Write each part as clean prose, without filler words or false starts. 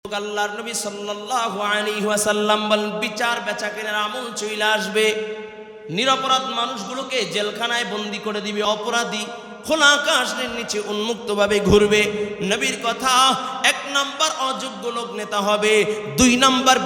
আল্লাহর নবী সাল্লাল্লাহু আলাইহি ওয়াসাল্লাম বলেন, বিচার বেচাকেনার আমল চলে আসবে, নিরপরাধ মানুষগুলোকে জেলখানায় বন্দী করে দিবে, অপরাধী খোলা আকাশের নিচে উন্মুক্তভাবে ঘুরবে। নবীর কথা, 1 নাম্বার অযোগ্য লোক নেতা হবে, 2 নাম্বার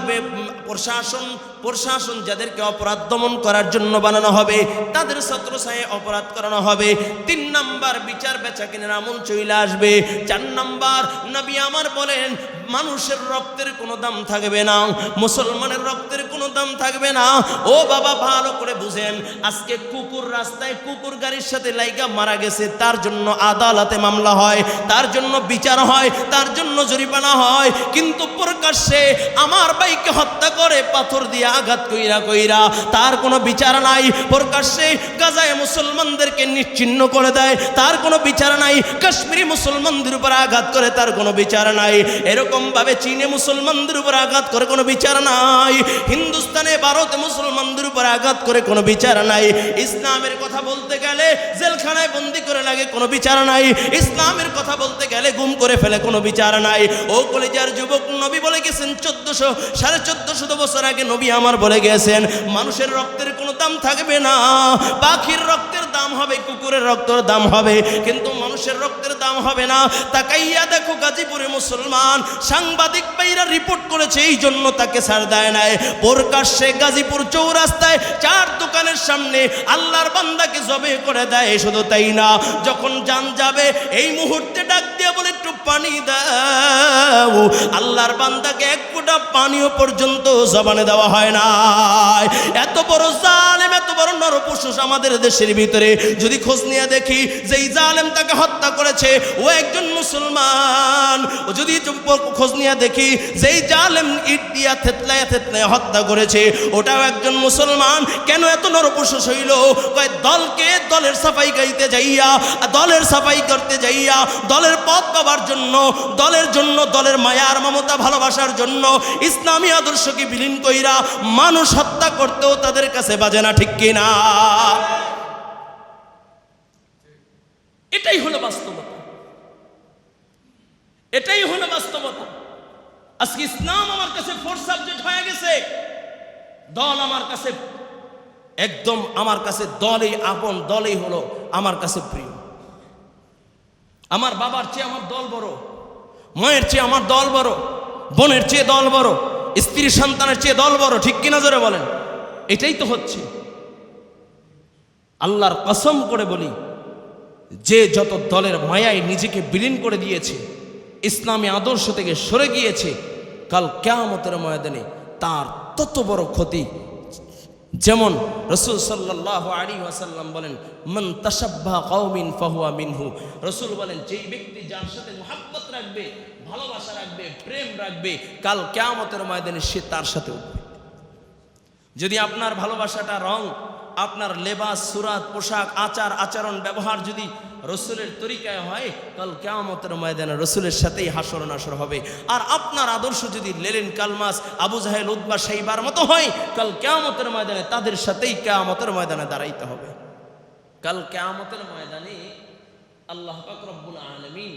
প্রশাসন যাদেরকে অপরাধ দমন করার জন্য বানানো হবে তাদের ছত্রছায়ায় অপরাধ করানো হবে, 3 নাম্বার বিচার বেচাকেনার আমল চলে আসবে, 4 নাম্বার নবী আমার বলেন, মানুষের রক্তের কোনো দাম থাকবে না, মুসলমানের রক্তের কোনো দাম থাকবে না। ও বাবা, ভালো করে বুঝেন, আজকে কুকুর রাস্তায় কুকুর গাড়ির সাথে লাইগা মারা গেছে, তার জন্য আদালতে মামলা হয়, তার জন্য বিচার হয়, তার জন্য জরিমানা হয়, কিন্তু প্রকাশ্যে আমার ভাইকে হত্যা করে পাথর দিয়ে আঘাত কইরা তার কোনো বিচার নাই, প্রকাশ্যে গাজায় মুসলমানদেরকে নিশ্চিহ্ন করে দেয়, তার কোনো বিচার নাই, কাশ্মীরি মুসলমানদের উপর আঘাত করে তার কোনো বিচার নাই, এরকম ভাবে চীনে মুসলমানদের উপর আঘাত করে কোনো বিচার নাই, হিন্দুস্তানে ভারতে মুসলমানদের উপর আঘাত করে কোনো বিচার নাই। ইসলামের কথা বলতে গেলে জেলখানায় বন্দী করে লাগে, কোনো বিচার নাই। ইসলামের কথা বলতে গেলে গুম করে ফেলে, কোনো বিচার নাই। ও কলিজার যুবক, নবী বলে গেছেন 1400 বছর আগে নবী আমার বলে গেছেন, মানুষের রক্তের কোনো দাম থাকবে না, পাখির রক্তের দাম হবে, কুকুরের রক্তের দাম হবে, কিন্তু মানুষের রক্তের দাম হবে না। তাকাইয়া দেখো, গাজীপুরে মুসলমান সাংবাদিক ভাইরা রিপোর্ট করেছে, এই জন্য তাকে ছাড় দেয় নাই। প্রকাশ্যে গাজীপুর চৌরাস্তায় 4 দোকানের সামনে আল্লাহর বান্দাকে জবে করে দেয়। শুধু তাই না, যখন জান যাবে এই মুহূর্তে ডাক দিয়ে বলে, একটু পানি দাও, আল্লাহর বান্দাকে 1 ফোঁটা পানিও পর্যন্ত জবানে দেওয়া হয় না। এত বড় জালেম, এত বড় নরপশুষ আমাদের দেশের ভিতরে যদি খোঁজ নিয়ে দেখি, যেই জালেম তাকে হত্যা করেছে ও একজন মুসলমান, ও যদি খোঁজ নিয়ে দেখি যেই জালেম ইট দিয়া থেতলায় হত্যা করেছে ওটাও একজন মুসলমান, কেন এত নরপশুষ হইল? কয় দলকে দলের সাফাই গাইতে যাইয়া, দলের সাফাই করতে যাইয়া, দলের পথ পাবার জন্য, দলের জন্য, দলের মায়ার মমতা ভালোবাসার জন্য ইসলামী আদর্শকে বিলীন কইরা মানুষ হত্যা করতেও তাদের কাছে বাজে না, ঠিক কিনা? এটাই হলো বাস্তবতা, এটাই হলো বাস্তবতা। আজকে ইসলাম আমার কাছে 4 সাবজেক্ট হয়ে গেছে, দল আমার কাছে একদম, আমার কাছে দলই আপন, দলই হলো আমার কাছে প্রিয়। আমার বাবার চেয়ে আমার দল বড়, মায়ের চেয়ে আমার দল বড়, বোনের চেয়ে দল বড়, স্ত্রী সন্তানের চেয়ে দল বড়, ঠিক কিনা জোরে বলেন? এটাই তো হচ্ছে। আল্লাহর কসম করে বলি, যে যত দলের মায়ায় নিজেকে বিলীন করে দিয়েছে, ইসলামী আদর্শ থেকে সরে গিয়েছে, কাল কিয়ামতের ময়দানে তার তত বড় ক্ষতি। যেমন রাসূল সাল্লাল্লাহু আলাইহি ওয়াসাল্লাম বলেন, মান তাশাব্বাহা কওমিন ফাহুয়া মিনহু। রাসূল বলেন, যেই ব্যক্তি যার সাথে মুহাব্বত রাখবে, ভালোবাসা রাখবে, প্রেম রাখবে, কাল কিয়ামতের ময়দানে সে তার সাথে উঠবে। যদি আপনার ভালোবাসাটা রং, আপনার লেবাস, সুরাত, পোশাক, আচার আচরণ, ব্যবহার যদি রসুলের তরিকায় হয়, কাল কিয়ামতের ময়দানে রসুলের সাথেই হাসর নাসর হবে। আর আপনার আদর্শ যদি লেলেন কালমাস, আবু জাহেল, উতবা, শাইবার মতো হয়, কাল কিয়ামতের ময়দানে তাদের সাথেই কিয়ামতের ময়দানে দাঁড়াইতে হবে। কাল কিয়ামতের ময়দানে আল্লাহ পাক রব্বুল আলামিন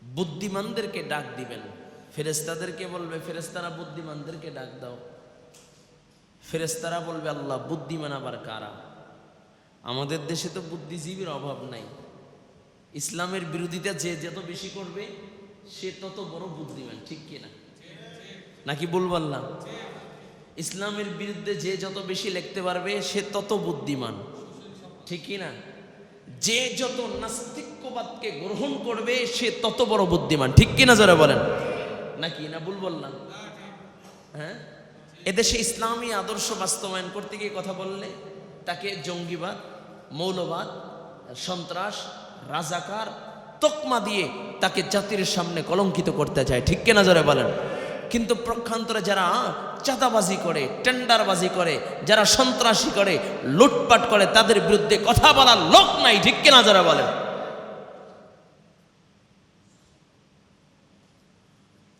বুদ্ধিমানদেরকে ডাক দিবেন, ফেরেশতাদেরকে বলবে, ফেরেশতারা বুদ্ধিমানদেরকে ডাক দাও। ফেরেশতারা বলবে, আল্লাহ বুদ্ধিমান আবার কারা? আমাদের দেশে তো বুদ্ধিজীবীর অভাব নাই। ইসলামের বিরোধিতা যে যত বেশি করবে সে তত বড় বুদ্ধিমান, ঠিক কিনা? নাকি ভুল বললাম? ইসলামের বিরুদ্ধে যে যত বেশি লিখতে পারবে সে তত বুদ্ধিমান, ঠিক কিনা? যে যত নাস্তিক্যবাদকে গ্রহণ করবে সে তত বড় বুদ্ধিমান, ঠিক কিনা যারা বলেন? নাকি না ভুল বললাম? হ্যাঁ, এদেশে ইসলামী আদর্শ বাস্তবায়ন করতে গিয়ে কথা বললে তাকে জঙ্গিবাদ, মৌলবাদ, সন্ত্রাস, রাজাকার তকমা দিয়ে তাকে জাতির সামনে কলঙ্কিত করতে চায়, ঠিক কিনা যারা বলেন? কিন্তু প্রক্ষান্তরে যারা চাঁদাবাজি করে, টেন্ডারবাজি করে, যারা সন্ত্রাসী করে, লুটপাট করে, তাদের বিরুদ্ধে কথা বলার লোক নাই, ঠিক কিনা যারা বলেন?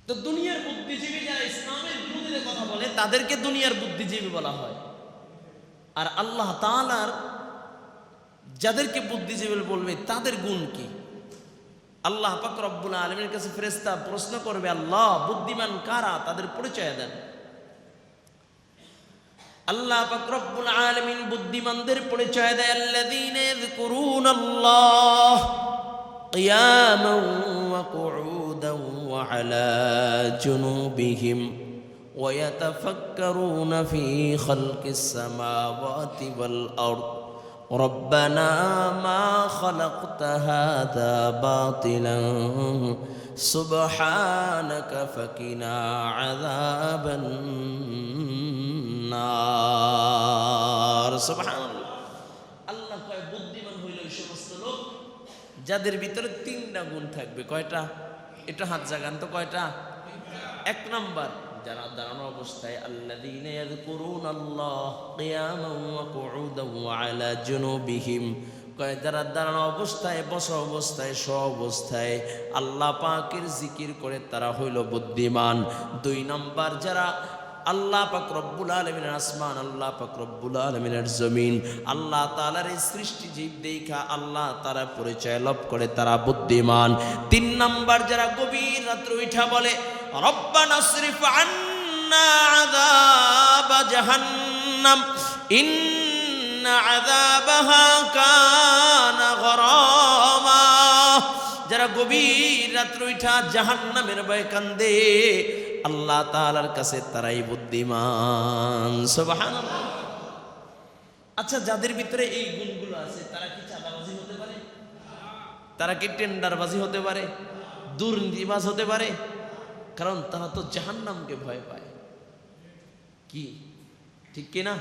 তো দুনিয়ার বুদ্ধিজীবী যারা ইসলামের বিরুদ্ধে কথা বলে তাদেরকে দুনিয়ার বুদ্ধিজীবী বলা হয়। আর আল্লাহ তাআলার যাদেরকে বুদ্ধিজীবী বলবে তাদের গুণ কি? আল্লাহ পাক রব্বুল আলামিনের কাছে ফেরেশতা প্রশ্ন করবে, আল্লাহ বুদ্ধিমান কারা, তাদের পরিচয় দেন। আল্লাহ পাক রব্বুল আলামিন বুদ্ধিমানদের পরিচয় দেয়, আল্লাযীনা ইয়াযকুরুনাল্লাহ কিয়ামান ওয়া কুউদান ওয়া আলা জুনুবিহিম ওয়া ইয়াতাফাক্কারুনা ফী খালকিস সামাওয়াতি ওয়াল আরদ ربنا ما خلقت هذا باطلا سبحانك فقنا عذاب النار سبحان الله আল্লাহ কয় বুদ্ধিমান হইল ওই সমস্ত লোক যাদের ভিতরে তিনটা গুণ থাকবে। কয়টা? এটা হাত জাগান তো, কয়টা? এক নাম্বার, যারা দাঁড়ানো অবস্থায় আল্লাযীনা ইয়াযকুরুনাল্লাহ কিয়ামান ওয়া কুউদান ওয়া আলা জুনুবিহিম, কয় যারা দাঁড়ানো অবস্থায়, বসা অবস্থায়, শোয়া অবস্থায় আল্লাহ পাকের জিকির করে তারা হইল বুদ্ধিমান। দুই নাম্বার, যারা আল্লাহ পাক রব্বুল আলামিনের আসমান, আল্লাহ পাক রব্বুল আলামিনের জমিন, আল্লাহ তাআলার এই সৃষ্টি জীব দেখা আল্লাহ তারা পরিচয় লাভ করে তারা বুদ্ধিমান। তিন নাম্বার, যারা গভীর রাত্রে উঠা বলে রব্বানা আসরিফ আন্না আযাবা জাহান্নাম ইন্না আযাবাহা কানা গরামা, যারা গভীর রাত্রে উঠা জাহান্নামের ভয়ে কান্দে আল্লাহ তাআলার কাছে তারাই বুদ্ধিমান। সুবহানাল্লাহ। আচ্ছা, যাদের ভিতরে এই গুণগুলো আছে তারা কি চাঁদাবাজি হতে পারে? তারা কি টেন্ডারবাজি হতে পারে? দুর্নীতিবাজ হতে পারে? কারণ তারা তো জাহান্নামকে ভয় পায়। কি ঠিক কিনা?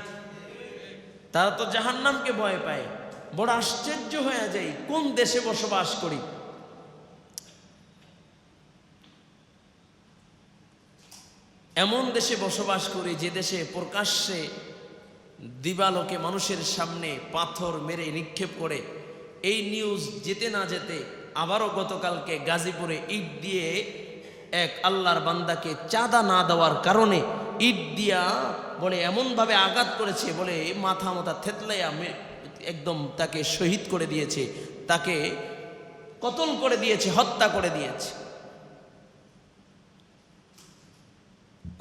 তারা তো জাহান্নামকে ভয় পায়। বড় আশ্চর্য হয়ে যায়, কোন দেশে বসবাস করি। এমন দেশে বসবাস করি যে দেশে প্রকাশ্যে দিবালোকে মানুষের সামনে পাথর মেরে নিক্ষেপ করে। এই নিউজ যেতে না যেতে আবারও গতকালকে গাজীপুরে ইট দিয়ে এক আল্লাহর বান্দাকে চাঁদা না দেওয়ার কারণে ইট দিয়া বলে এমনভাবে আঘাত করেছে, বলে মাথা থেতলাইয়া একদম তাকে শহীদ করে দিয়েছে, তাকে কতল করে দিয়েছে, হত্যা করে দিয়েছে।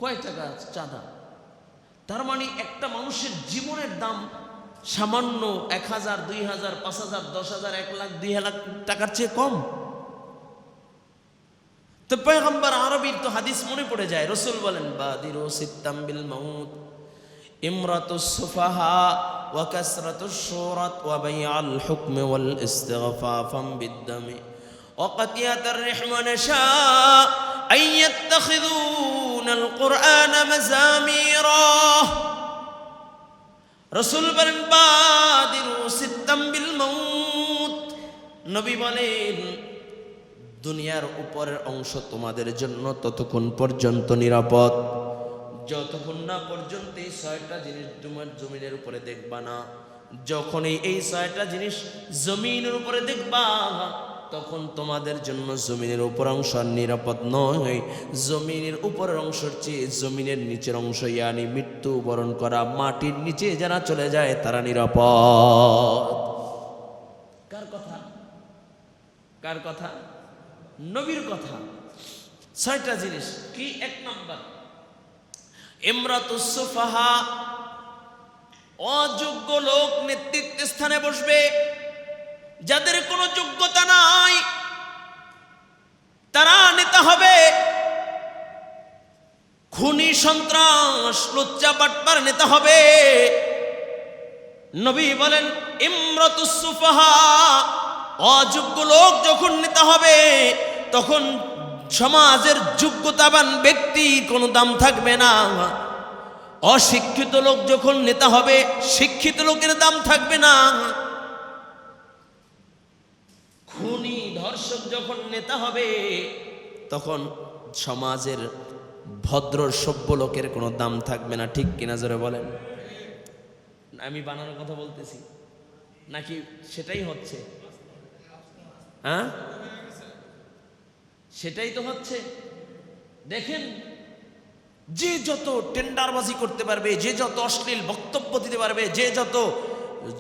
কয় টাকা চাঁদা? তার মানে একটা মানুষের জীবনের দাম সামান্য 1000, 2000, 5000, 10000, 1 লাখ, 2 লাখ টাকার চেয়ে কম। তো পয়গম্বর আরবীর তো হাদিস মনে পড়ে যায়। রাসূল বলেন, বাদিরু সিত্তাম বিল মাউত ইমরাতুস সুফাহা ওয়া কাসরাতুশ শুরাত ওয়া বাইআল হুকম ওয়াল ইস্তিগফাফাম বিদ্দামি ওয়া কাতিয়াতার রিহমান শা আইয়াত্তাখিযুনাল কুরআন মাযামিরা। রাসূল বলেন, বাদিরু সিত্তাম বিল মাউত। নবী বলেন, দুনিয়ার উপরের অংশ তোমাদের জন্য ততক্ষণ পর্যন্ত নিরাপদ যতক্ষণ না পর্যন্ত এই 6টা জিনিস তোমার জমিনের উপরে দেখবা না। যখন এই 6টা জিনিস জমিনের উপরে দেখবা তখন তোমাদের জন্য জমিনের উপর অংশ নিরাপদ নয়। জমিনের উপরের অংশের চেয়ে জমিনের নিচের অংশ, ইয়ানি মৃত্যু বরণ করা মাটির নিচে যারা চলে যায় তারা নিরাপদ। কার কথা? কার কথা? নবীর কথা। 6টা জিনিস কি? 1 নাম্বার, ইমরাতুস সুফাহা, অযোগ্য লোক নেতৃত্ব স্থানে বসবে। যাদের কোনো যোগ্যতা নাই তারা নেতা হবে। খুনি, সন্ত্রাস, লুচ্চা বাটপার নেতা হবে। নবী বলেন, ইমরাতুস সুফাহা, অযোগ্য লোক যখন নেতা হবে তখন সমাজের যোগ্যতাবান ব্যক্তির কোনো দাম থাকবে না। অশিক্ষিত লোক যখন নেতা হবে শিক্ষিত লোকের দাম থাকবে না। খুনি, ধর্ষক যখন নেতা হবে তখন সমাজের ভদ্র সভ্য লোকের কোনো দাম থাকবে না। ঠিক কিনা জোরে বলেন? আমি বানানোর কথা বলতেছি নাকি সেটাই হচ্ছে? হ্যাঁ, সেটাই তো হচ্ছে। দেখেন, যে যত টেন্ডারবাজি করতে পারবে, যে যত অশ্লীল বক্তব্য দিতে পারবে, যে যত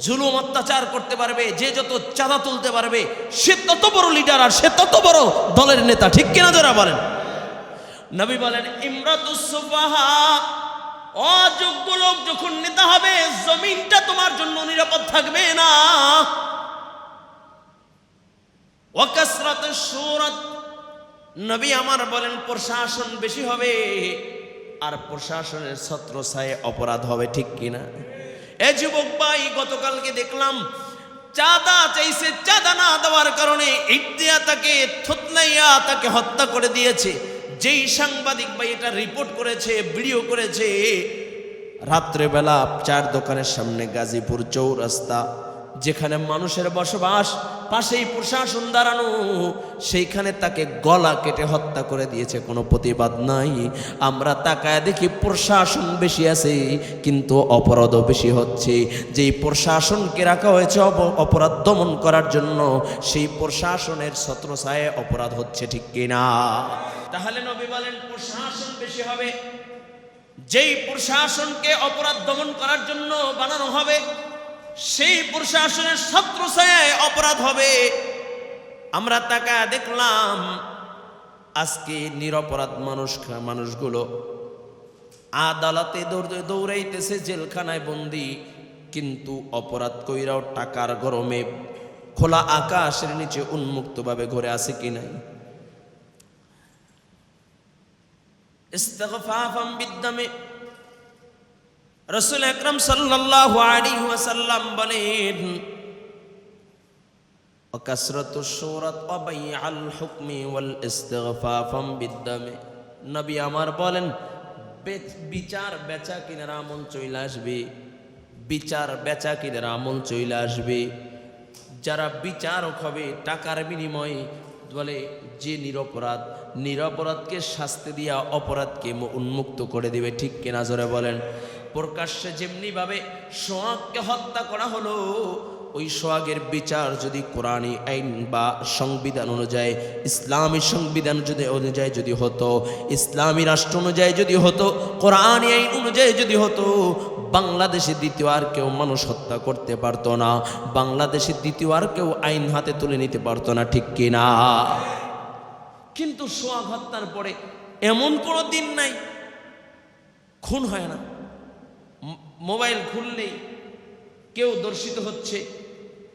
জুলুম অত্যাচার করতে পারবে, যে যত চাঁদা তুলতে পারবে, সে তত বড় লিডার আর সে তত বড় দলের নেতা। ঠিক কিনা যারা বলেন? নবী বলেন ইমরাতুস সুফাহা, অযোগ্য লোক যখন নেতা হবে জমিনটা তোমার জন্য নিরাপদ থাকবে না। ওয়া কাসরাতুশ শুরাত, নবী আমার বলেন প্রশাসন বেশি হবে আর প্রশাসনের ছত্রছায়ায় অপরাধ হবে। ঠিক কিনা? এ যুবক ভাই, গতকালকে দেখলাম চাঁদা চাইছে, চাঁদা না দেওয়ার কারণে ইট দিয়া তাকে থুতলাইয়া তাকে হত্যা করে দিয়েছে। যেই সাংবাদিক ভাই এটা রিপোর্ট করেছে, ভিডিও করেছে, রাত্রেবেলা চার দোকানের সামনে গাজীপুর চৌরাস্তা, যেখানে মানুষের বসবাস, পাশেই প্রশাসন দাঁড়ানো, সেইখানে তাকে গলা কেটে হত্যা করে দিয়েছে। কোনো প্রতিবাদ নাই। আমরা তাকায় দেখি প্রশাসন বেশি আছে কিন্তু অপরাধও বেশি হচ্ছে। যেই প্রশাসনকে রাখা হয়েছে অপরাধ দমন করার জন্য, সেই প্রশাসনের ছত্রছায়ায় অপরাধ হচ্ছে। ঠিক কিনা? তাহলে নবী বলেন প্রশাসন বেশি হবে। যেই প্রশাসনকে অপরাধ দমন করার জন্য বানানো হবে, সেই প্রশাসনের ছত্রছায়ায় অপরাধ হবে। আমরা তাকায় দেখলাম আজকে নিরপরাধ মানুষগুলো আদালতে দৌড়াইতেছে, জেলখানায় বন্দি, কিন্তু অপরাধ কইরাও টাকার গরমে খোলা আকাশের নিচে উন্মুক্তভাবে ঘুরে আছে কি নাই? ইস্তিগফাফাম বিদ্দামে রাসূল আকরাম সাল্লাল্লাহু আলাইহি ওয়াসাল্লাম বলেন কাসরাতুশ শুরাত ওয়া বাইআল হুকমি ওয়াল ইস্তিগফাফাম বিদ্দামে। নবী আমার বলেন বিচার বেচা কিনার আমল চলে আসবে, বিচার বেচা কিনার আমল চলে আসবে। যারা বিচারক হবে টাকার বিনিময়ে, বলে যে নিরপরাধকে শাস্তি দিয়া অপরাধকে উন্মুক্ত করে দিবে। ঠিক কিনা জোরে বলেন? প্রকাশ্যে যেমনি ভাবে সোহাগকে হত্যা করা হলো, ওই সোহাগের বিচার যদি কোরআনী আইন বা সংবিধান অনুযায়ী, ইসলামী সংবিধান অনুযায়ী যদি হতো, ইসলামী রাষ্ট্র অনুযায়ী যদি হতো, কোরআনী আইন অনুযায়ী যদি হতো, বাংলাদেশে দ্বিতীয় আর কেউ মানুষ হত্যা করতে পারতো না, বাংলাদেশে দ্বিতীয় আর কেউ আইন হাতে তুলে নিতে পারতো না। ঠিক কিনা? কিন্তু সোহাগ হত্যার পরে এমন কোনো দিন নাই খুন হয় না। মোবাইল খুললেই কেউ দর্শিত হচ্ছে,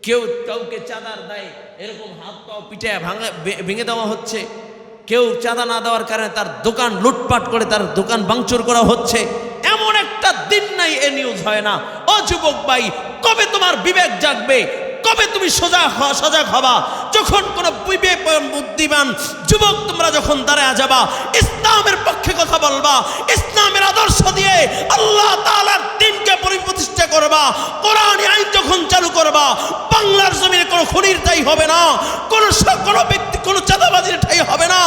কেউ কাউকে চাঁদার দায় এরকম হাত পাও পিটায় ভেঙে দেওয়া হচ্ছে, কেউ চাঁদা না দেওয়ার কারণে তার দোকান লুটপাট করে তার দোকান ভাঙচুর করা হচ্ছে। এমন একটা দিন নাই এ নিউজ হয় না। ও যুবক ভাই, কবে তোমার বিবেক জাগবে? কবে তুমি সজাগ হবা? যখন কোন বুদ্ধিমান যুবক তোমরা যখন দাঁড়ায় যাবা, ইসলামের পক্ষে কথা বলবা, ইসলামের আদর্শ দিয়ে আল্লাহ তাআলার দ্বীনকে পরিপ্রতিষ্ঠা করবা, কোরআনী আইন যখন চালু করবা, বাংলার জমিনে কোনো খুনির ঠাঁই হবে না, কোনো ব্যক্তি কোনো চাঁদাবাজির ঠাঁই হবে না।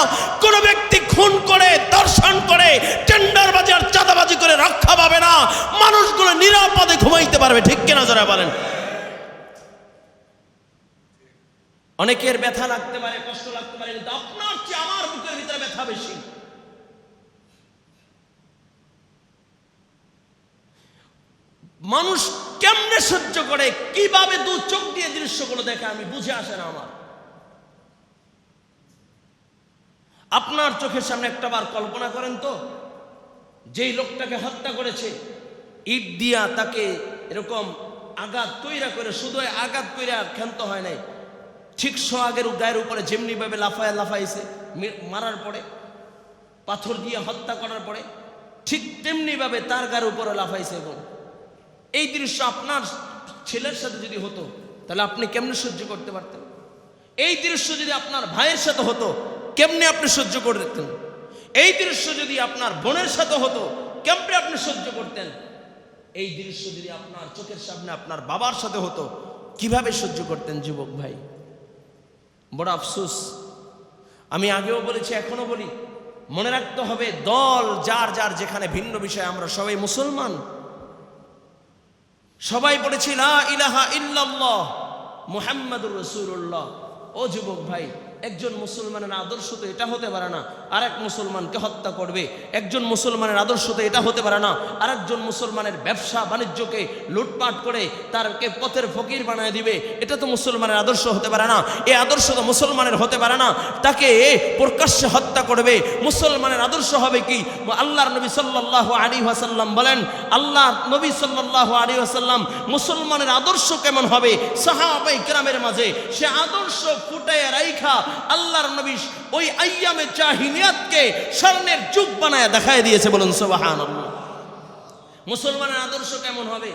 কোনো ব্যক্তি খুন করে, দর্শন করে, টেন্ডারবাজি আর চাঁদাবাজি করে রক্ষা পাবে না। মানুষগুলো নিরাপদে ঘুমাইতে পারবে। ঠিক কিনা যারা বলেন? অনেকের ব্যথা লাগতে পারে, কষ্ট লাগতে পারে, কিন্তু আপনার চেয়ে আমার বুকের ভিতরে ব্যথা বেশি। মানুষ কেমনে সহ্য করে, কিভাবে দু চোখ দিয়ে দৃশ্যগুলো দেখে, আমি বুঝে আসে না আমার। আপনার চোখের সামনে একটা বার কল্পনা করেন তো, যেই লোকটাকে হত্যা করেছে, ইট দিয়া তাকে এরকম আঘাত কইরা করে, শুধু আঘাত কইরা ক্ষান্ত হয় নাই, ঠিক সোহাগের গায়ের উপরে যেমনি ভাবে লাফাইছে মারার পরে, পাথর দিয়ে হত্যা করার পরে, ঠিক তেমনি ভাবে তার গায়ের উপরে লাফাইছে। এবং এই দৃশ্য আপনার ছেলের সাথে যদি হতো, তাহলে আপনি কেমনে সহ্য করতে পারতেন? এই দৃশ্য যদি আপনার ভাইয়ের সাথে হতো, কেমনে আপনি সহ্য করতেন? এই দৃশ্য যদি আপনার বোনের সাথে হতো, কেমনে আপনি সহ্য করতেন? এই দৃশ্য যদি আপনার চোখের সামনে আপনার বাবার সাথে হতো, কিভাবে সহ্য করতেন? যুবক ভাই, বড় আফসোস। আমি আগেও বলেছি, এখনো বলি, মনে রাখতে হবে দল যার যার যেখানে ভিন্ন বিষয়, আমরা সবাই মুসলমান, সবাই পড়েছি লা ইলাহা ইল্লাল্লাহ মুহাম্মাদুর রাসূলুল্লাহ। ও যুবক ভাই, একজন মুসলমানের আদর্শ তো এটা হতে পারে না আরেক মুসলমানকে হত্যা করবে। একজন মুসলমানের আদর্শ তো এটা হতে পারে না আরেকজন মুসলমানের ব্যবসা বাণিজ্যকে লুটপাট করে তারকে পথের ফকির বানায় দিবে। এটা তো মুসলমানের আদর্শ হতে পারে না। এই আদর্শ তো মুসলমানের হতে পারে না, তাকে প্রকাশ্যে হত্যা করবে। মুসলমানের আদর্শ হবে কি? আল্লাহর নবী সাল্লাল্লাহু আলাইহি ওয়াসাল্লাম বলেন, আল্লাহ নবী সাল্লাল্লাহু আলাইহি ওয়াসাল্লাম মুসলমানের আদর্শ কেমন হবে সাহাবায়ে কেরামের মাঝে সে আদর্শ ফুটায় রাইখা আল্লাহর নবী ওই আইয়ামে জাহিলিয়াতকে স্বর্ণের যুগ বানায় দেখায় দিয়েছে। বলুন সুবহানাল্লাহ। মুসলমানের আদর্শ কেমন হবে?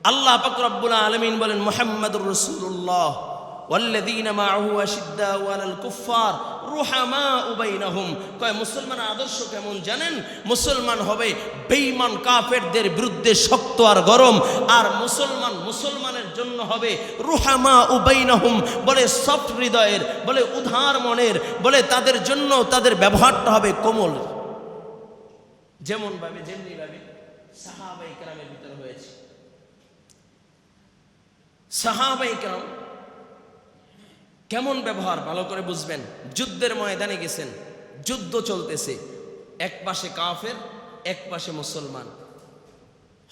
আল্লাহ পাক রব্বুল আলামিন বলেন, মুহাম্মাদুর রাসূলুল্লাহ ওয়াল্লাযীনা মাআহু আশিদ্দাউ আলাল কুফফার রুহামাউ বাইনাহুম। কয় মুসলমানের আদর্শ কেমন জানেন? মুসলমান হবে বেঈমান কাফেরদের বিরুদ্ধে শক্ত আর গরম, আর মুসলমানের জন্য হবে রুহামাউ বাইনাহুম, বলে সফট হৃদয়ের, বলে উদার মনের, বলে তাদের জন্য তাদের ব্যবহারটা হবে কোমল। যেমনি ভাবে সাহাবায়ে কেরামের ভিতরে হয়েছে। সাহাবায়ে কেরাম কেমন ব্যবহার ভালো করে বুঝবেন। যুদ্ধের ময়দানে গেছেন, যুদ্ধ চলতেছে, এক পাশে কাফের এক পাশে মুসলমান।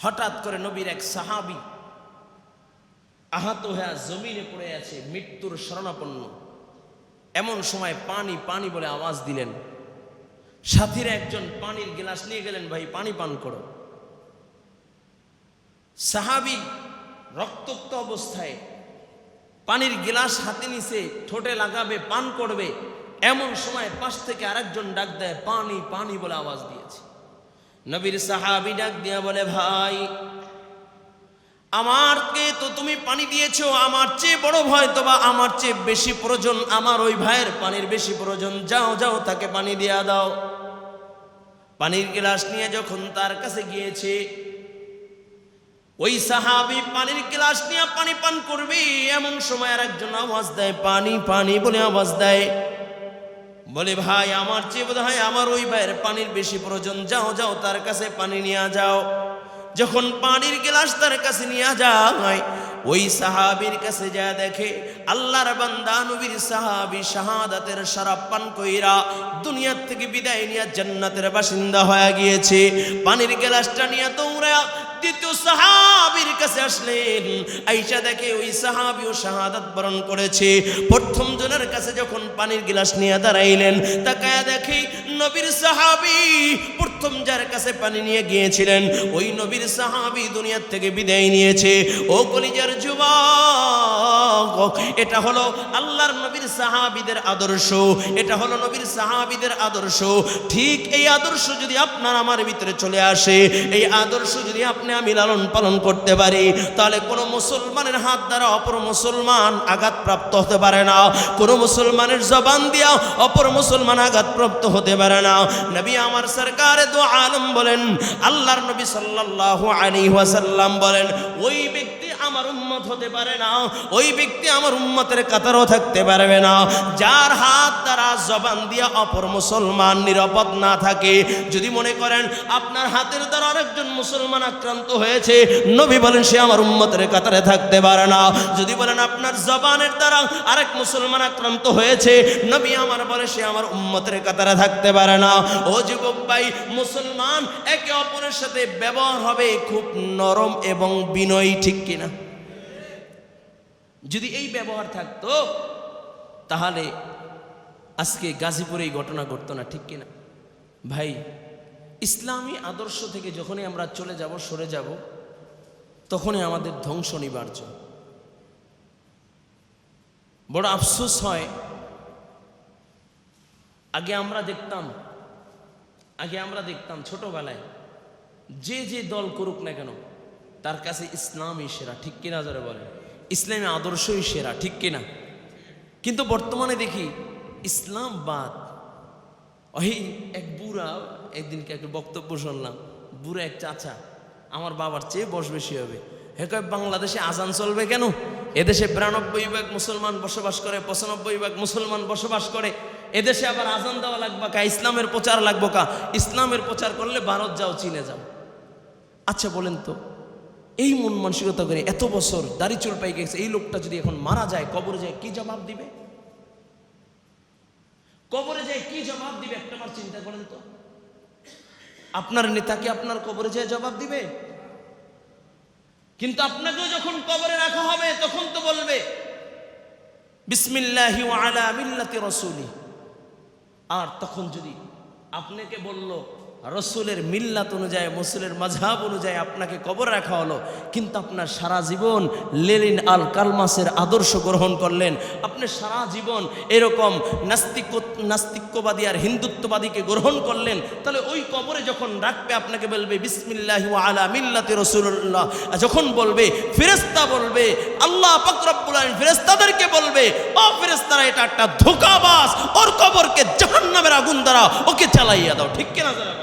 হঠাৎ করে নবীর এক সাহাবী আহত হয়ে জমিনে পড়ে আছে, মৃত্যুর শরণাপন্ন। এমন সময় পানি পানি বলে আওয়াজ দিলেন। সাথীরা একজন পানির গ্লাস নিয়ে গেলেন, ভাই পানি পান করো। সাহাবী রক্তাক্ত অবস্থায় পানির গ্লাস হাতে নিছে, ঠোঁটে লাগাবে, পান করবে। এমন সময় পাশ থেকে আরেকজন ডাক দেয়, পানি পানি বলে আওয়াজ দিয়েছে। নবীর সাহাবী ডাক দিয়া বলে, ভাই আমারকে তো তুমি পানি দিয়েছো, আমার চেয়ে বড় ভয় তো বা আমার চেয়ে বেশি প্রয়োজন, আমার ওই ভাইয়ের পানির বেশি প্রয়োজন, যাও যাও তাকে পানি দিয়া দাও। পানির গ্লাস নিয়ে যখন তার কাছে গিয়েছে, ওই সাহাবী পানির গ্লাস নিয়ে পানি পান করবে। এমন সময় আর একজন আওয়াজ দেয়, পানি পানি বলে আওয়াজ দেয়। বলে, ভাই আমার চেয়ে বোধ হয় আমার ওই ভাইয়ের পানির বেশি প্রয়োজন, যাও যাও তার কাছে পানি নিয়ে যাও। যখন পানির গ্লাস তার কাছে নিয়ে যায়, ওই সাহাবীর কাছে যা দেখে আল্লাহর বান্দা নবীর সাহাবী শাহাদাতের শরাব পান কইরা দুনিয়ার থেকে বিদায় নিয়ে জান্নাতের বাসিন্দা হয়ে গিয়েছে। পানির গ্লাসটা নিয়ে দৌড়া দ্বিতীয় সাহাবীর কাছে আসলেন। আয়েশা দেখে ওই সাহাবীও শাহাদাত বরণ করেছে। প্রথম জনের কাছে যখন পানির গ্লাস নিয়ে দাঁড়াইলেন, তাকায়া দেখে নবীর সাহাবী প্রথম যার কাছে পানি নিয়ে গিয়েছিলেন ওই নবীর সাহাবী দুনিয়ার থেকে বিদায় নিয়েছে। ও কলিজার যুবক, এটা হলো আল্লাহর নবীর সাহাবীদের আদর্শ, এটা হলো নবীর সাহাবীদের আদর্শ। ঠিক এই আদর্শ যদি আপনার আমার ভিতরে চলে আসে, এই আদর্শ যদি আপনি আমি লালন পালন করতে পারি, তাহলে কোনো মুসলমানের হাত দ্বারা অপর মুসলমান আঘাতপ্রাপ্ত হতে পারে না। কোনো মুসলমানের জবান দিয়া অপর মুসলমান আঘাতপ্রাপ্ত হতে পারে না। নবী আমার সরকারে দো আলম বলেন, আল্লাহর নবী সাল্লাল্লাহু আলাইহি ওয়াসাল্লাম বলেন, ওই ব্যক্তি আমার উম্মত হতে পারে না, ওই ব্যক্তি আমার উম্মতের কাতারও থাকতে পারবে না, যার হাত দ্বারা জবান দিয়া অপর মুসলমান নিরাপদ না থাকে। যদি মনে করেন আপনার হাতের দ্বারা আরেকজন মুসলমান আক্রান্ত হয়েছে, নবী বলেন সে আমার উম্মতের কাতারে থাকতে পারে না। যদি বলেন আপনার জবানের দ্বারা আরেক মুসলমান আক্রান্ত হয়েছে, নবী আমার বলে সে আমার উম্মতের কাতারে থাকতে পারে না। ও যুবক ভাই, মুসলমান একে অপরের সাথে ব্যবহার হবে খুব নরম এবং বিনয়ী, ঠিক কিনা? যদি এই ব্যবহার থাকতো তাহলে আজকে গাজীপুরে এই ঘটনা ঘটতো না, ঠিক কিনা ভাই? ইসলামী আদর্শ থেকে যখনই আমরা চলে যাব, সরে যাব, তখনই আমাদের ধ্বংস অনিবার্য। বড় আফসোস হয়, আগে আমরা দেখতাম ছোটবেলায় যে যে দল করুক না কেন তার কাছে ইসলামই সেরা, ঠিক কিনা যারা বলে? ইসলামী আদর্শই সেরা, ঠিক কিনা? কিন্তু বর্তমানে দেখি ইসলাম বাদ। ওই এক বুড়া, একদিনকে একটা বক্তব্য শুনলাম, বুড়া এক চাচা, আমার বাবার চেয়ে বয়স বেশি হবে, হে কয় বাংলাদেশে আজান চলবে কেন? এদেশে 92% মুসলমান বসবাস করে, 95% মুসলমান বসবাস করে, এদেশে আবার আজান দেওয়া লাগবে কা? ইসলামের প্রচার লাগবো কা? ইসলামের প্রচার করলে ভারত যাও, চীনে যাও। আচ্ছা বলেন তো, এই মন মানসিকতা করে এত বছর দাড়ি চুল পাই গেছে, এই লোকটা যদি এখন মারা যায়, কবরে যায়, কি জবাব দিবে? কবরে যায় কি জবাব দিবে একটাবার চিন্তা করেন তো। আপনার নেতা কি আপনার কবরে যায় জবাব দিবে? কিন্তু আপনাকেও যখন কবরে রাখা হবে তখন তো বলবে বিসমিল্লাহি ওয়া আলা মিল্লাতি রাসূলি। আর তখন যদি আপনাকে বলল রসুলের মিল্লাত অনুযায়ী, মুসলিমের মাযহাব অনুযায়ী আপনাকে কবর রাখা হলো, কিন্তু আপনার সারা জীবন লেনিন আল কালমাসের আদর্শ গ্রহণ করলেন, আপনি সারা জীবন এরকম নাস্তিক্যবাদী আর হিন্দুত্ববাদীকে গ্রহণ করলেন, তাহলে ওই কবরে যখন রাখবে আপনাকে বলবে বিসমিল্লাহি ওয়া আলা মিল্লাতি রাসূলুল্লাহ। যখন বলবে ফেরেশতা বলবে, আল্লাহ পাক রব্বুল আলামিন ফেরেশতাদেরকে বলবে, ও ফেরেশতারা এটা একটা ধোঁকাবাজ, ওর কবরকে জাহান্নামের আগুন দ্বারা ওকে জ্বালাইয়া দাও। ঠিক কিনা যারা?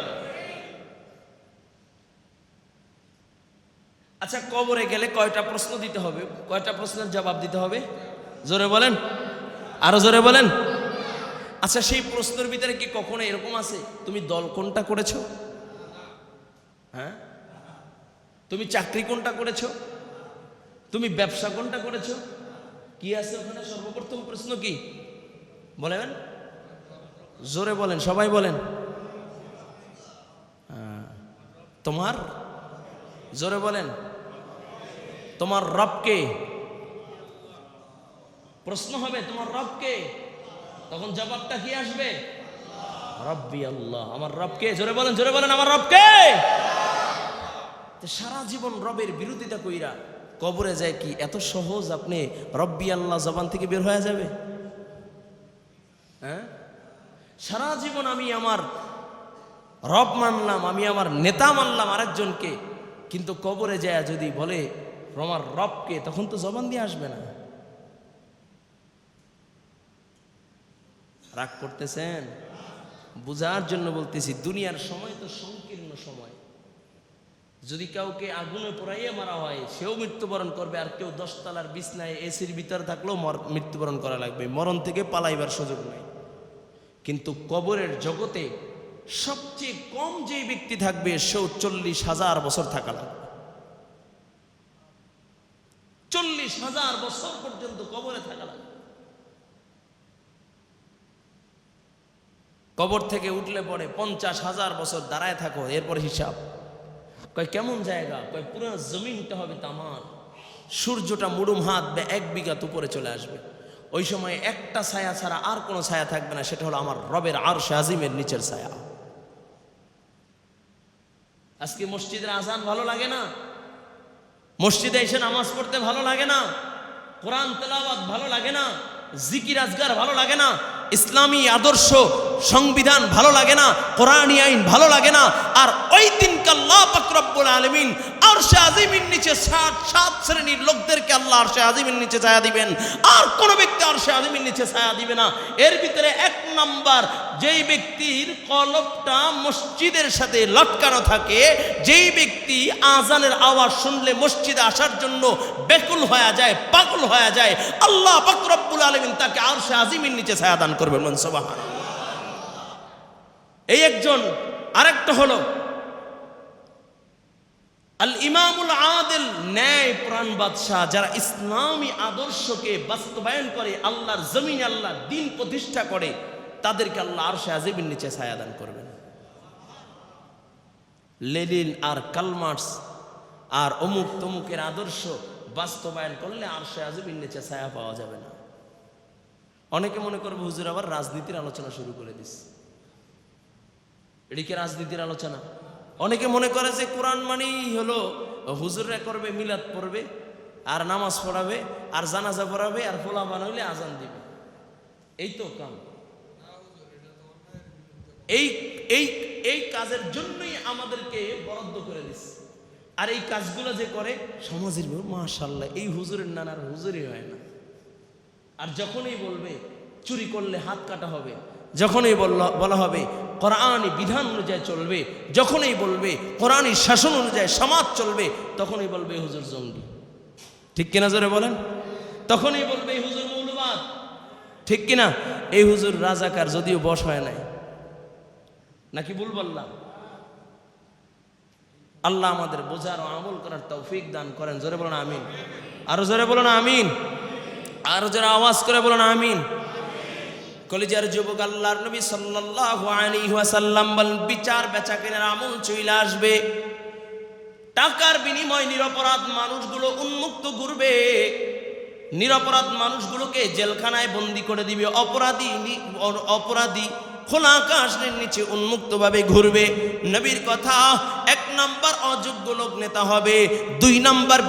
আচ্ছা, কবরে গেলে কয়টা প্রশ্ন দিতে হবে? কয়টা প্রশ্নের জবাব দিতে হবে? জোরে বলেন, আরো জোরে বলেন। আচ্ছা, সেই প্রশ্নের ভিতরে কি কখনো এরকম আছে তুমি দল কোনটা করেছো? হ্যাঁ, তুমি চাকরি কোনটা করেছো? তুমি ব্যবসা কোনটা করেছো? কি আছে ওখানে? সর্বপ্রথম প্রশ্ন কি বলেন? জোরে বলেন, সবাই বলেন। তোমার, জোরে বলেন, তোমার রবকে প্রশ্ন হবে, তোমার রবকে। তখন জবাবটা কি আসবে? রব্বি আল্লাহ, আমার রবকে। জোরে বলেন, জোরে বলেন, আমার রবকে। সারা জীবন রবের বিরোধিতা কইরা কবরে যায় কি এত সহজ আপনি রব্বি আল্লাহ জবান থেকে বের হয়ে যাবে? হ্যাঁ, সারা জীবন আমি আমার রব মানলাম, আমি আমার নেতা মানলাম আরেকজনকে, কিন্তু কবরে যায় যদি বলে আমার রবকে, তখন তো জবান দিয়ে আসবে না। রাগ করতেছেন? বুঝার জন্য বলতেছি, দুনিয়ার সময় তো সংকীর্ণ সময়। যদি কাউকে আগুনে পোড়াইয়া মারা হয় সেও মৃত্যুবরণ করবে, আর কেউ 10 তলার বিছনায় এসির ভিতরে থাকলেও মৃত্যুবরণ করা লাগবে, মরণ থেকে পালাইবার সুযোগ নেই। কিন্তু কবরের জগতে সবচেয়ে কম যে ব্যক্তি থাকবে সেও 40,000 বছর থাকা লাগবে। 40,000 বছর পর্যন্ত কবরে থাকা লাগবে। কবর থেকে উঠলে পরে 50,000 বছর দাঁড়ায় থাকো, এরপর হিসাব। কয় কেমন জায়গা? কয় পুরো জমিনটা হবে তামার, সূর্যটা মুড়ুম হাত 1 বিঘা উপরে চলে আসবে। ওই সময় একটা ছায়া ছাড়া আর কোনো ছায়া থাকবে না, সেটা হলো আমার রবের আরশে আজিমের নিচের ছায়া। আজকে মসজিদের আজান ভালো লাগে না, মসজিদে এসে নামাজ পড়তে ভালো লাগে না, কোরআন তেলাওয়াত ভালো লাগে না, জিকির আজগার ভালো লাগে না, ইসলামী আদর্শ সংবিধান ভালো লাগে না, কোরআনী আইন ভালো লাগে না। আর ওই দিনকে আল্লাহ পাক রব্বুল আলামিন আরশে আজিমের নিচে 7 শ্রেণীর লোকদেরকে আল্লাহ আরশে আজিমের নিচে ছায়া দিবেন, আর কোন ব্যক্তি আরশে আজিমের নিচে ছায়া দিবে না। এর ভিতরে 1 নাম্বার, যেই ব্যক্তির কলবটা মসজিদের সাথে লটকানো থাকে, যেই ব্যক্তি আজানের আওয়াজ শুনলে মসজিদে আসার জন্য বেকুল হয়ে যায়, পাগল হয়ে যায়, আল্লাহ পাক রব্বুল আলামিন তাকে আরশে আজিমের নিচে ছায়া দান করবেন। সুবহানাল্লাহ। এই একজন। আরেকটা হলো আল ইমামুল আদিল, ন্যায় প্রাণ বাদশাহ, যারা ইসলামী আদর্শকে বাস্তবায়ন করে, আল্লাহর জমিনে আল্লাহর দ্বীন প্রতিষ্ঠা করে, তাদেরকে আল্লাহ আরশে আজিমের নিচে ছায়া দান করবেন। লেনিন আর কালমার্স আর অমুক তমুকের আদর্শ বাস্তবায়ন করলে আরশে আজিমের নিচে ছায়া পাওয়া যাবে না। অনেকে মনে করবে হুজুর আবার রাজনীতির আলোচনা শুরু করে দিস। এদিকে রাজনীতির আলোচনা। অনেকে মনে করে যে কোরআন মানেই হলো হুজুররা করবে মিলাদ পড়বে আর নামাজ পড়াবে আর জানাজা পড়াবে আর পোলা বানাইলে আজান দিবে, এই তো কাম। এই এই এই কাজের জন্যই আমাদেরকে বরাদ্দ করে দিচ্ছে। আর এই কাজগুলো যে করে সমাজের মাশাআল্লাহ, এই হুজুরের নানার হুজুরই হয় না। আর যখনই বলবে চুরি করলে হাত কাটা হবে, যখনই বলা হবে কোরআনী বিধান অনুযায়ী চলবে, যখনই বলবে কোরআনী শাসন অনুযায়ী সমাজ চলবে, তখনই বলবে হুজুর জঙ্গি। ঠিক কিনা জোরে বলেন? তখনই বলবে এই হুজুর মৌলবাদ। ঠিক কিনা? এই হুজুর রাজাকার, যদিও বশ হয় নাই, নাকি ভুল বললাম? আল্লাহ আমাদের বোঝার ও আমল করার তৌফিক দান করেন। জোরে বলেন আমিন। আরো জোরে বলেন আমিন। আরো জোরে আওয়াজ করে বলেন আমিন। কলিজার যুবক, আল্লাহর নবী সাল্লাল্লাহু আলাইহি ওয়াসাল্লাম বলেন, বিচার বেচাকেনার আমল চলে আসবে। টাকার বিনিময়ে নিরপরাধ মানুষগুলো উন্মুক্ত ঘুরবে, নিরপরাধ মানুষগুলোকে জেলখানায় বন্দী করে দিবে। অপরাধী খোলা আকাশের নিচে উন্মুক্তভাবে ঘুরবে। নবীর কথা, 1 নাম্বার অযোগ্য লোক নেতা হবে, 2 নাম্বার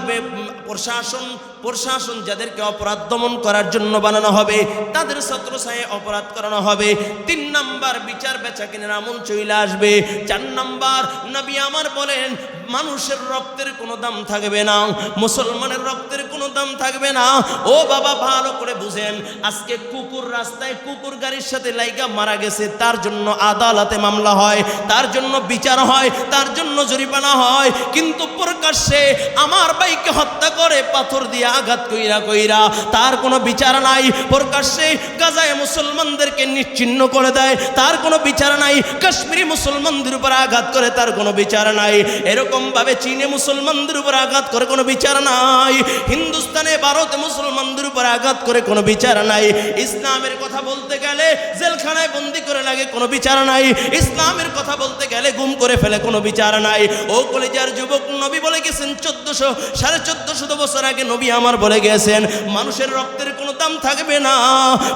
প্রশাসন যাদেরকে অপরাধ দমন করার জন্য বানানো হবে তাদের ছত্রছায়ায় অপরাধ করানো হবে, 3 নাম্বার বিচার বেচাকেনার আমল চলে আসবে, 4 নাম্বার নবী আমার বলেন, মানুষের রক্তের কোনো দাম থাকবে না, মুসলমানের রক্তের কোনো দাম থাকবে না। ও বাবা, ভালো করে বুঝেন, আজকে কুকুর রাস্তায় কুকুর গাড়ির সাথে লাইগা মারা গেছে, তার জন্য আদালতে মামলা হয়, তার জন্য বিচার হয়, তার জন্য জরিমানা হয়, কিন্তু প্রকাশ্যে আমার ভাইকে হত্যা করে পাথর দিয়ে আঘাত কইরা তার কোনো বিচার নাই। প্রকাশ্যে গাজায় মুসলমানদেরকে নিশ্চিহ্ন করে দেয়, তার কোনো বিচার নাই। কাশ্মীরি মুসলমানদের উপর আঘাত করে, তার কোনো বিচার নাই। এরকম ভাবে চীনে মুসলমানদের উপর আঘাত করে, কোনো বিচার নাই। হিন্দুস্তানে, ভারতে মুসলমানদের উপর আঘাত করে, কোনো বিচার নাই। ইসলামের কথা বলতে গেলে জেলখানায় বন্দী করে লাগে, কোনো বিচার নাই। ইসলামের কথা বলতে গেলে গুম করে ফেলে, কোনো বিচার নাই। ও কলিজার যুবক, নবী বলে গেছেন 1400 বছর আগে নবী আমার বলে গেছেন, মানুষের রক্তের কোনো দাম থাকবে না।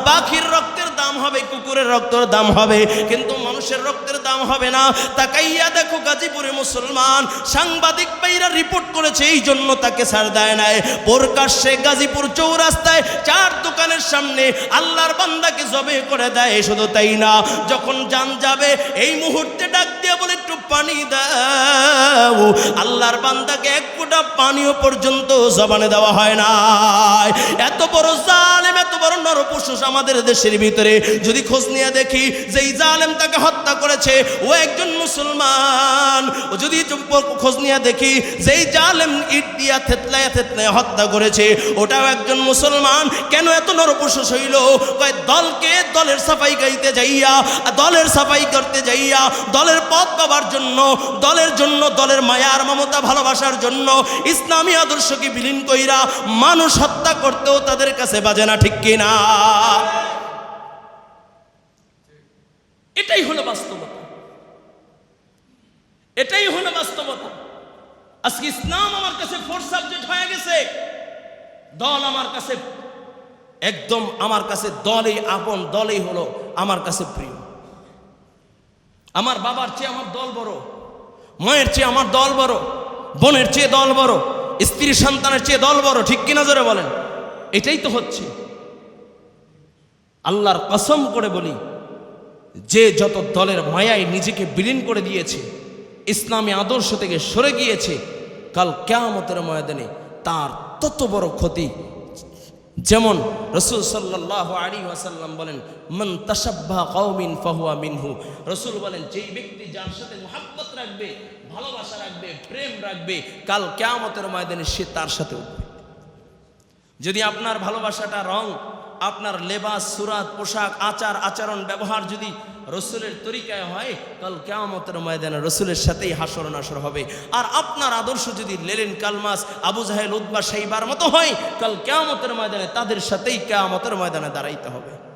পাখির রক্তের দাম হবে, কুকুরের রক্তের দাম হবে, কিন্তু মানুষের রক্তের দাম হবে না। তাকাইয়া দেখো, গাজীপুরে মুসলমান সাংবাদিক ভাইরা রিপোর্ট করেছে, এই জন্য তাকে ছাড় দেয় নাই। প্রকাশ্যে গাজীপুর চৌরাস্তায় 4 দোকানের সামনে আল্লাহর বান্দাকে জবে করে দেয়। শুধু তাই না, যখন জান যাবে এই মুহূর্তে ডাক দিয়ে বলে, একটু পানি দাও। আল্লাহর বান্দাকে 1 ফোঁটা পানিও পর্যন্ত জবানে দেওয়া হয় না। এত বড় জালেম, এত বড় নরপশুষ আমাদের দেশের ভিতরে যদি খোঁজ নিয়ে দেখি, যেই জালেম তাকে হত্যা করেছে ও একজন মুসলমান। ও যদি খোঁজ নিয়ে দেখি, যেই জালেম ইট দিয়া থেতলায় হত্যা করেছে ওটাও একজন মুসলমান। কেন এত নরপশুষ হইল? দলকে দলের সাফাই গাইতে যাইয়া, দলের সাফাই করতে যাইয়া, দলের পথ পাবার জন্য, দলের মায়ার মমতা ভালোবাসার জন্য ইসলামী আদর্শকে বিলীন কইরা মানুষ হত্যা করতেও তাদের কাছে বাজে না, ঠিক কিনা? এটাই হলো বাস্তবতা, এটাই হলো বাস্তবতা। আজকে ইসলাম আমার কাছে 4 সাবজেক্ট হয়ে গেছে। দল আমার কাছে একদম, আমার কাছে দলই আপন, দলই হলো আমার কাছে প্রিয়। আমার বাবার চেয়ে আমার দল বড়, মায়ের চেয়ে আমার দল বড়, বোনের চেয়ে দল বড়, স্ত্রী সন্তানের চেয়ে দল বড়, ঠিক কিনা জোরে বলেন? এটাই তো হচ্ছে। আল্লাহর কসম করে বলি, যে যত দলের মায়ায় নিজেকে বিলীন করে দিয়েছে, ইসলামী আদর্শ থেকে সরে গিয়েছে, কাল কিয়ামতের ময়দানে তার তত বড় ক্ষতি। যেমন রাসূল সাল্লাল্লাহু আলাইহি ওয়াসাল্লাম বলেন, মান তাশাব্বাহা কওমিন ফাহুয়া মিনহু। রাসূল বলেন, যেই ব্যক্তি যার সাথে মুহাব্বত রাখবে, ভালোবাসা রাখবে, প্রেম রাখবে, কাল কিয়ামতের ময়দানে সে তার সাথে উঠবে। যদি আপনার ভালোবাসাটা রং, আপনার লেবাস, সুরাত, পোশাক, আচার আচরণ, ব্যবহার যদি রসুলের তরিকায় হয়, কাল কিয়ামতের ময়দানে রসুলের সাথেই হাসর নাসর হবে। আর আপনার আদর্শ যদি লেলেন কালমাস, আবু জাহেল, উতবা, শাইবার মতো হয়, কাল কিয়ামতের ময়দানে তাদের সাথেই কিয়ামতের ময়দানে দাঁড়াইতে হবে।